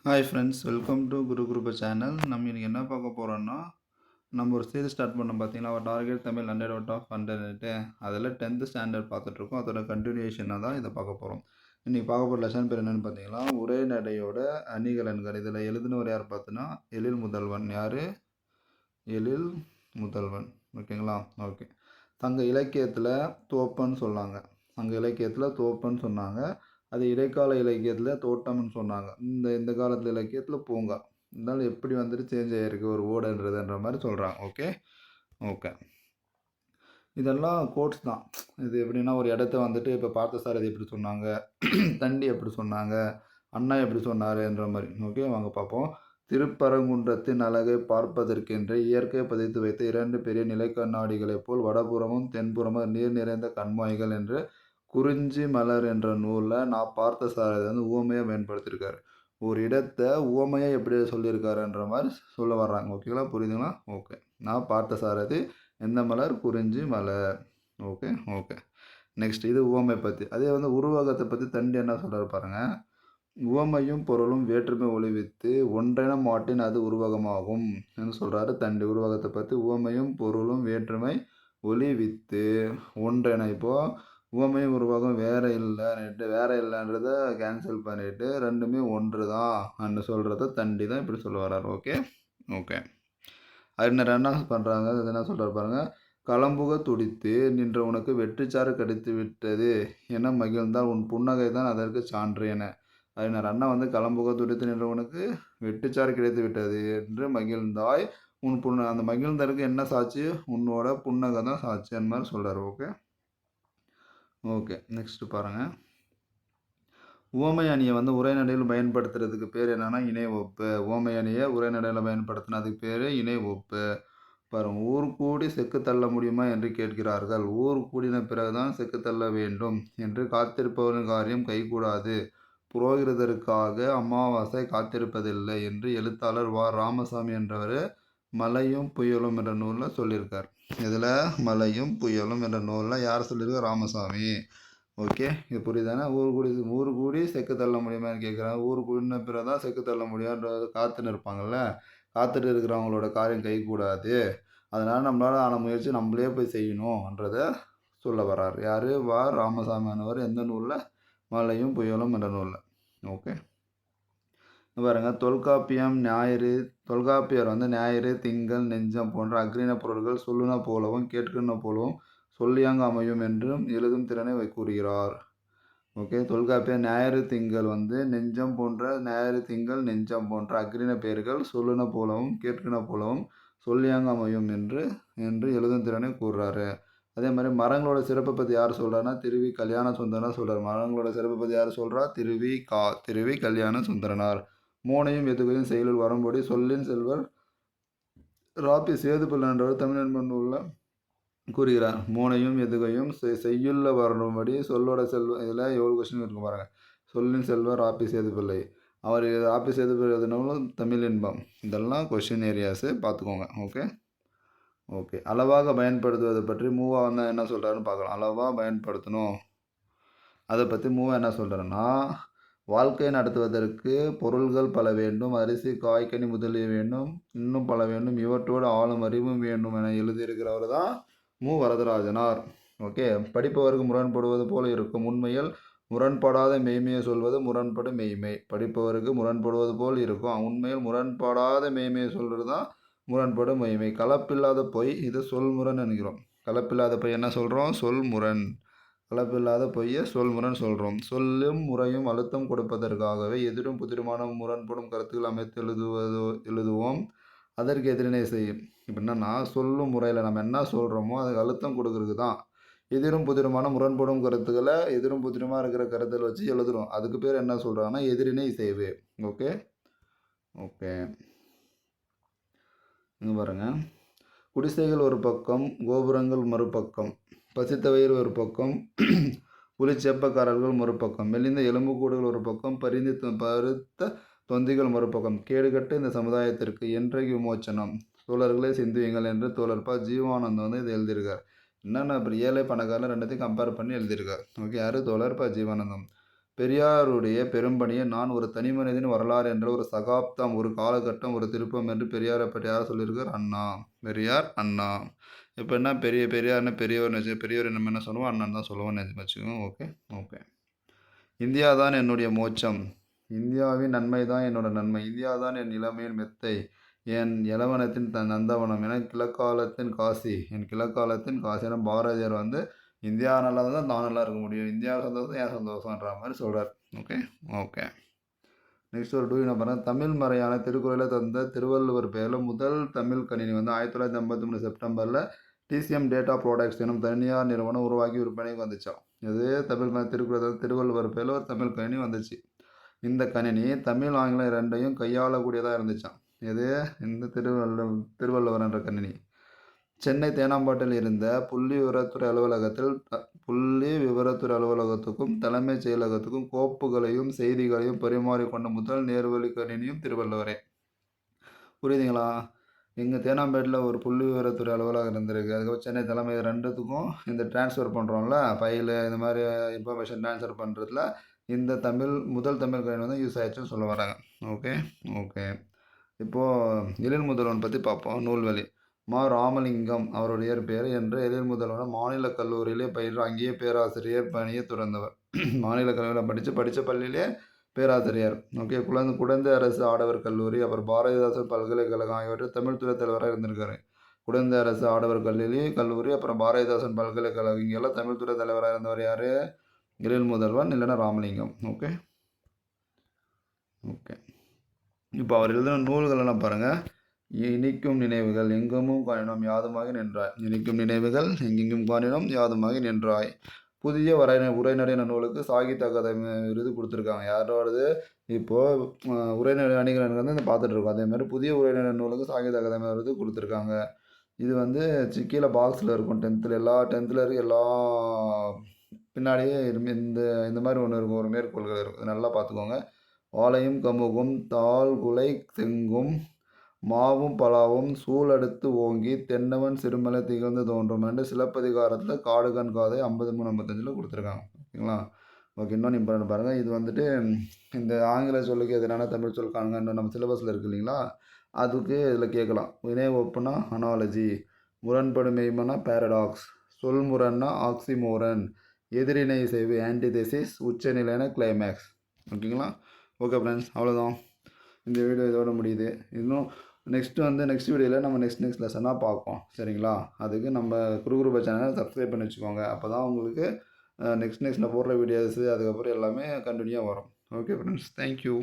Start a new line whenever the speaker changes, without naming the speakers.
Hi friends, welcome to Guru குருப channel. நம்ம இன்றைக்கி என்ன பார்க்க போகிறோன்னா, நம்ம ஒரு சீரிஸ் ஸ்டார்ட் பண்ணோம் பார்த்தீங்களா, ஒரு டார்கெட் தமிழ் 100 அவுட் ஆஃப் 100ன்ட்டு. அதில் 10th ஸ்டாண்டர்ட் பார்த்துட்ருக்கோம். அதோட கண்டினியூஷனாக தான் இதை பார்க்க போகிறோம். இன்றைக்கி பார்க்க போகிற லெசன் பேர் என்னென்னு பார்த்தீங்கன்னா, உரைநடையோட அணிகலன்கள். இதில் எழுதினவர் யார் பார்த்தோன்னா, எழில் முதல்வன். யார்? எழில் முதல்வன். ஓகேங்களா? ஓகே. சங்க இலக்கியத்தில் தோப்பன்னு சொன்னாங்க. சங்க இலக்கியத்தில் தோப்பன்னு சொன்னாங்க. அது இடைக்கால இலக்கியத்தில் தோட்டம்னு சொன்னாங்க. இந்த காலத்து இலக்கியத்தில் பூங்கா. இருந்தாலும் எப்படி வந்துட்டு சேஞ்ச் ஆகிருக்கு ஒரு ஓடுன்றதுன்ற மாதிரி சொல்கிறாங்க. ஓகே ஓகே இதெல்லாம் கோட்ஸ் தான். இது எப்படின்னா, ஒரு இடத்த வந்துட்டு இப்போ பார்த்தசாரதி எப்படி சொன்னாங்க, தண்டி எப்படி சொன்னாங்க, அண்ணா எப்படி சொன்னாருன்ற மாதிரி. ஓகே, வாங்க பார்ப்போம். திருப்பரங்குன்றத்தின் அழகை பார்ப்பதற்கென்று இயற்கை பதித்து வைத்த 2 பெரிய நிலைக்கண்ணாடிகளைப் போல் வடபுறமும் தென்புறமும் நீர் நிறைந்த கண்மாய்கள் என்று குறிஞ்சி மலர் என்ற நூலில் நான் பார்த்தசாரதி வந்து உவமையாக பயன்படுத்தியிருக்காரு. ஒரு இடத்த உவமையாக எப்படி சொல்லியிருக்காருன்ற மாதிரி சொல்ல வர்றாங்க. ஓகேங்களா? புரியுதுங்களா? ஓகே. நான் பார்த்தசாரதி எந்த மலர்? குறிஞ்சி மலர். ஓகே ஓகே நெக்ஸ்ட் இது உவமை பற்றி. அதே வந்து உருவகத்தை பற்றி தண்டி என்ன சொல்கிறார் பாருங்க. உவமையும் பொருளும் வேற்றுமை ஒளிவித்து ஒன்றென மாட்டின் அது உருவகமாகும் என்று சொல்கிறாரு தண்டி. உருவகத்தை பற்றி உவமையும் பொருளும் வேற்றுமை ஒளிவித்து ஒன்றென. இப்போது உவமையும் உருவகம் வேறு இல்லைன்றத கேன்சல் பண்ணிவிட்டு ரெண்டுமே ஒன்று தான் அன்னு சொல்கிறத தண்டி தான் இப்படி சொல்ல வர்றார். ஓகே ஓகே அறிஞர் என்ன பண்ணுறாங்க, அது என்ன சொல்கிறார் பாருங்கள். களம்புக துடித்து நின்ற உனக்கு வெற்றிச்சாறு கடித்து விட்டது என மகிழ்ந்தால் உன் புன்னகை தான் அதற்கு சான்று என. அறிஞர் அண்ணா வந்து களம்புக துடித்து நின்றவனுக்கு வெட்டுச்சாறு கிடைத்து விட்டது என்று மகிழ்ந்தாய், உன் அந்த மகிழ்ந்தருக்கு என்ன சாட்சி? உன்னோட புன்னகை தான் சாட்சி அந்த மாதிரி சொல்கிறார். ஓகே ஓகே நெக்ஸ்ட் பாருங்கள். உவமை அணியை வந்து உரைநடையில் பயன்படுத்துறதுக்கு பேர் என்னென்னா இணை ஒப்பு. உவமை அணியை உரைநடையில் பயன்படுத்தினதுக்கு பேர் இணை ஒப்பு. பாருங்கள். ஊர் கூடி செக்கு தள்ள முடியுமா என்று கேட்கிறார்கள். ஊர் கூடின பிறகுதான் செக்கு தள்ள வேண்டும் என்று காத்திருப்பவரின் காரியம் கைகூடாது. புரோகிதருக்காக அமாவாசை காத்திருப்பதில்லை என்று எழுத்தாளர் வா ராமசாமி என்றவர் மலையும் புயலும் என்ற நூலில் சொல்லியிருக்கார். இதில் மலையும் புயலும் என்ற நூலில் யார் சொல்லியிருக்கார்? ராமசாமி. ஓகே, இது புரியுதானே? ஊர் கூடி செக்கு தள்ள முடியுமான்னு கேட்குறாங்க. ஊர் கூடின பிறகு தான் செக்கு தள்ள முடியும்ன்றது காத்துன்னு இருப்பாங்கள்ல. காத்துட்டு இருக்கிறவங்களோட காரியம் கைகூடாது. அதனால் நம்மளால் ஆன முயற்சி நம்மளே போய் செய்யணுன்றதை சொல்ல வர்றார். யார்? வா ராமசாமியானவர். எந்த நூலில்? மலையும் புயலும் என்ற நூலில். ஓகே, பாருங்க. தொல்காப்பியர் வந்து ஞாயிறு, திங்கள், நெஞ்சம் போன்ற அக்ரிண பொருட்கள் சொல்லுன போலவும் கேட்கின்ற போலவும் சொல்லியாங்க அமையும் என்றும் எழுதும் திறனை கூறுகிறார். ஓகே, தொல்காப்பியர் ஞாயிறு, திங்கள் வந்து நெஞ்சம் போன்ற ஞாயிறு, திங்கள், நெஞ்சம் போன்ற அக்ரிண பெயர்கள் சொல்லுன போலவும் கேட்கின போலவும் சொல்லியாங்க அமையும் என்று எழுதும் திறனை கூறுறாரு. அதே மாதிரி மரங்களோட சிறப்பை பற்றி யார் சொல்கிறாருன்னா திருவி கல்யாண சுந்தரனார் சொல்கிறார். மரங்களோட சிறப்பை பற்றி யார் சொல்கிறா? திருவி கல்யாண சுந்தரனார். மோனையும் எதுகையும் செயலில் வரும்படி சொல்லின் செல்வர் ராபி சேதுப்பிள்ளன்றவர் தமிழ் நண்பன் நூலில் கூறுகிறார். மோனையும் எதுகையும் செய்யுள்ள வரும்படி சொல்லோட செல்வம். இதில் எவ்வளோ கொஸ்டின் இருக்கும் பாருங்க. சொல்லின் செல்வர் ராபி சேதுப்பிள்ளை. அவர் ராபி சேதுப்பிள்ளை எழுதினாலும் தமிழ் இன்பம். இதெல்லாம் கொஸ்டின் ஏரியாஸு பார்த்துக்கோங்க. ஓகே ஓகே அளவாக பயன்படுத்துவதை பற்றி மூவா வந்து என்ன சொல்கிறாருன்னு பார்க்கலாம். அளவாக பயன்படுத்தணும் அதை பற்றி மூவா என்ன சொல்கிறேன்னா, வாழ்க்கை நடத்துவதற்கு பொருள்கள் பல வேண்டும், அரிசி காய்கனி முதலிய வேண்டும், இன்னும் பல வேண்டும், இவற்றோடு ஆளும் அறிவும் வேண்டும் என எழுதியிருக்கிறவர் தான் மு வரதராஜனார். ஓகே, படிப்பவருக்கு முரண்படுவது போல இருக்கும் உண்மையில் முரண்படாத மெய்மையை சொல்வது முரண்படும் மெய்மை. படிப்பவருக்கு முரண்படுவது போல் இருக்கும் உண்மையில் முரண்படாத மெய்மையை சொல்கிறது தான் முரண்படும் மெய்மை. கலப்பில்லாத பொய், இது சொல்முரண் என்கிறோம். கலப்பில்லாத பொய் என்ன சொல்கிறோம்? சொல்முரண். கலப்பில்லாத பொய்யை சொல்முரண் சொல்கிறோம். சொல்லும் முறையும் அழுத்தம் கொடுப்பதற்காகவே எதிரும் புதிருமான முரண்படும் கருத்துக்கள் அமைத்து எழுதுவோம். அதற்கு எதிரினை செய்யும். இப்போ என்னன்னா, சொல்லும் முறையில் நம்ம என்ன சொல்கிறோமோ அதுக்கு அழுத்தம் கொடுக்கறது தான். எதிரும் புதிருமான முரண்படும் கருத்துக்களை எதிரும் புதிருமாக இருக்கிற கருத்தில் வச்சு எழுதுகிறோம். அதுக்கு பேர் என்ன சொல்கிறாங்கன்னா எதிரினை செய்வு. ஓகே ஓகே இங்கே பாருங்கள். குடிசைகள் ஒரு பக்கம், கோபுரங்கள் மறுபக்கம், பசித்த வயிறு ஒரு பக்கம், புலிச்செப்பக்காரர்கள் மறுபக்கம், மெலிந்த எலும்புக்கூடுகள் ஒரு பக்கம், பருத்த தொந்திகள் மறுபக்கம், கேடுகட்டு இந்த சமுதாயத்திற்கு என்றைக்கு விமோச்சனம், தோழர்களே சிந்துவீங்கள் என்று தோழர் ப. ஜீவானந்தம் வந்து இது எழுதியிருக்கார். என்னென்ன இப்போ ஏழை பணக்காரர் ரெண்டுத்தையும் கம்பேர் பண்ணி எழுதியிருக்கார். ஓகே, யார்? தோழர் ப. ஜீவானந்தம். பெரியாருடைய பெரும்பணியை நான் ஒரு தனிமனிதனின் வரலாறு என்ற ஒரு சகாப்தம், ஒரு காலகட்டம், ஒரு திருப்பம் என்று பெரியாரை பற்றி யார் சொல்லியிருக்கார்? அண்ணா. பெரியார், அண்ணா. இப்போ என்ன பெரியார்னா பெரியவர்னு பெரியவர் நம்ம என்ன சொல்லுவோம்? அண்ணன் தான் சொல்லுவோம்னு வச்சுக்கோங்க. Okay, okay. இந்தியா தான் என்னுடைய மோட்சம். இந்தியாவின் நன்மை தான் என்னோட நன்மை. இந்தியா தான் என் இளமையின் மெத்தை. என் இளவனத்தின் நந்தவனம் என கிழக்காலத்தின் காசி. என் கிழக்காலத்தின் காசி என பாரதியார் வந்து இந்தியா நல்லா தான் தான் நல்லா இருக்க முடியும். இந்தியா சந்தோஷம் ஏன் சந்தோஷம்ன்ற மாதிரி சொல்கிறார். Okay, okay. நெக்ஸ்ட் ஒரு டூ என்ன பாருங்கள். தமிழ் மறையான திருக்குறளை தந்த திருவள்ளுவர் பெயரில் முதல் தமிழ் கணினி வந்து 1953 செப்டம்பரில் டிசிஎம் டேட்டா ப்ராடக்ட்ஸ் எனும் தனியார் நிறுவனம் உருவாக்கி விற்பனைக்கு வந்துச்சான். இது தமிழ் திருக்குறள் திருவள்ளுவர் பேரில் ஒரு தமிழ் கணினி வந்துச்சு. இந்த கணினி தமிழ் ஆங்கிலம் ரெண்டையும் கையாளக்கூடியதாக இருந்துச்சான். இது இந்த திருவள்ளுவர் என்ற கணினி சென்னை தேனாம்பாட்டில் இருந்த புள்ளி விவரத்துறை அலுவலகத்துக்கும் தலைமைச் செயலகத்துக்கும் கோப்புகளையும் செய்திகளையும் பரிமாறிக்கொண்ட முதல் நேர்வழி கணினியும் திருவள்ளுவரே. புரியுதுங்களா? எங்கள் தேனாம்பேட்டில் ஒரு புள்ளி விவரத்துறை அலுவலகம் இருந்திருக்கு. அதுக்கப்புறம் சென்னை தலைமை ரெண்டுத்துக்கும் இந்த டிரான்ஸ்ஃபர் பண்ணுறோம்ல, ஃபைலு இந்த மாதிரி இன்ஃபர்மேஷன் ட்ரான்ஸ்ஃபர் பண்ணுறதுல இந்த முதல் தமிழ் கணினி வந்து யூஸ் ஆயிடுச்சுன்னு சொல்ல வராங்க. Okay, okay. இப்போது எழில் முதல்வன் பற்றி பார்ப்போம். நூல்வழி ராமலிங்கம் அவருடைய பெயர் என்று எழில் முதல்வன் மாநில கல்லூரியிலே பயின்று அங்கேயே பேராசிரியர் பணியை துறந்தவர். மாநில கல்லூரியில் படித்த பள்ளியிலே பேராசிரியர். ஓகே. குடந்தை அரசு ஆடவர் கல்லூரி, அப்புறம் பாரதிதாசன் பல்கலைக்கழகம் ஆகியவற்றில் தமிழ்துறை தலைவராக இருந்திருக்காரு. குடந்தை அரசு ஆடவர் கல்லூரி, அப்புறம் பாரதிதாசன் பல்கலைக்கழகம் இங்கெல்லாம் தமிழ்துறை தலைவராக இருந்தவர் யார்? எழில் முதல்வன், இல்லைன்னா ராமலிங்கம். Okay, okay. இப்போ அவர் எழுதின நூல்களெல்லாம் பாருங்கள். இனிக்கும் நினைவுகள் எங்கெங்கும் காணினோம் யாதுமாகி நின்றாய். இனிக்கும் நினைவுகள் எங்கெங்கும் காணினோம் யாதுமாகி நின்றாய். புதிய உரைநடை நூலுக்கு சாகித்ய அகாதமி விருது கொடுத்துருக்காங்க. யாரோடது? இப்போது உரைநடை அணிகள் வந்து இந்த பார்த்துட்ருக்கோம். அதேமாதிரி புதிய உரைநடை நூலுக்கு சாகித்ய அகாதமி விருது கொடுத்துருக்காங்க. இது வந்து கீழே பாக்ஸில் இருக்கும். டென்த்தில் இருக்க எல்லா பின்னாடியே இந்த மாதிரி ஒன்று இருக்கும். ஒரு மேற்கோள்கள் இருக்கும். நல்லா பார்த்துக்கோங்க. வாழையும் கமுகும் தாழ் குலை செங்கும் மாவும் பலாவும் சூழடுத்து ஓங்கி தென்னவன் சிறுமலை திகழ்ந்து தோன்றும் என்று சிலப்பதிகாரத்தில் காடு கண் காதை 53 55 கொடுத்துருக்காங்க. ஓகேங்களா? ஓகே. இன்னொன்று இம்பார்ட்டன் பாருங்கள். இது வந்துட்டு இந்த ஆங்கில சொல்லுக்கு எதிரான தமிழ் சொல் காணுங்க நம்ம சிலபஸில் இருக்குது இல்லைங்களா? அதுக்கு இதில் கேட்கலாம். வினை ஒப்புனா அனாலஜி, முரண்படு மெய்மனா பேரடாக்ஸ், சொல் முரண்னா ஆக்சிமோரன், எதிரினை செய்வு ஆன்டிதெசிஸ், உச்சநிலைனா கிளைமேக்ஸ். ஓகேங்களா? ஓகே ஃப்ரெண்ட்ஸ், அவ்வளோதான். இந்த வீடியோ இதோட முடியுது. இன்னும் நெக்ஸ்ட் வீடியோவில் நம்ம நெக்ஸ்ட் லெசனாக பார்ப்போம். சரிங்களா? அதுக்கு நம்ம குருகுருபா சேனலை சப்ஸ்கிரைப் பண்ணி வச்சுக்கோங்க. அப்போ தான் உங்களுக்கு நெக்ஸ்ட்டில் போடுற வீடியோஸு அதுக்கப்புறம் எல்லாமே கண்டினியூவாக வரும். Okay friends, thank you.